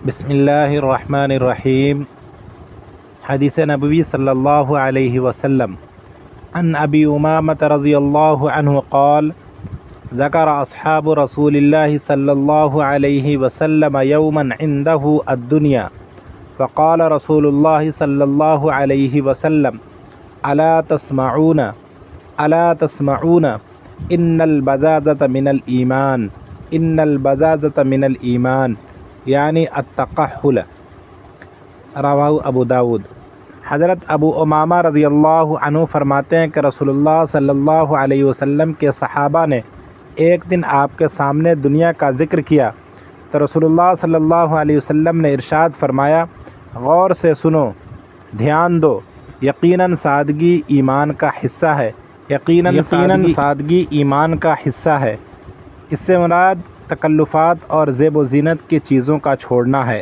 بسم اللہ الرحمن الرحیم۔ حدیث نبوی صلی اللہ علیہ وسلم عن ابی امامۃ رضی اللہ عنہ قال ذکر اصحاب رسول اللہ صلی اللہ علیہ وسلم یوما عنده الدنیا فقال رسول اللہ صلی اللہ علیہ وسلم الا تسمعون ان البزازۃ من الایمان ان البزازۃ من الایمان یعنی التقحل، رواہ ابو داود۔ حضرت ابو امامہ رضی اللہ عنہ فرماتے ہیں کہ رسول اللہ صلی اللہ علیہ وسلم کے صحابہ نے ایک دن آپ کے سامنے دنیا کا ذکر کیا تو رسول اللہ صلی اللہ علیہ وسلم نے ارشاد فرمایا، غور سے سنو، دھیان دو، یقیناً سادگی ایمان کا حصہ ہے، یقیناً سادگی ایمان کا حصہ ہے۔ اس سے مراد تکلفات اور زیب و زینت کی چیزوں کا چھوڑنا ہے۔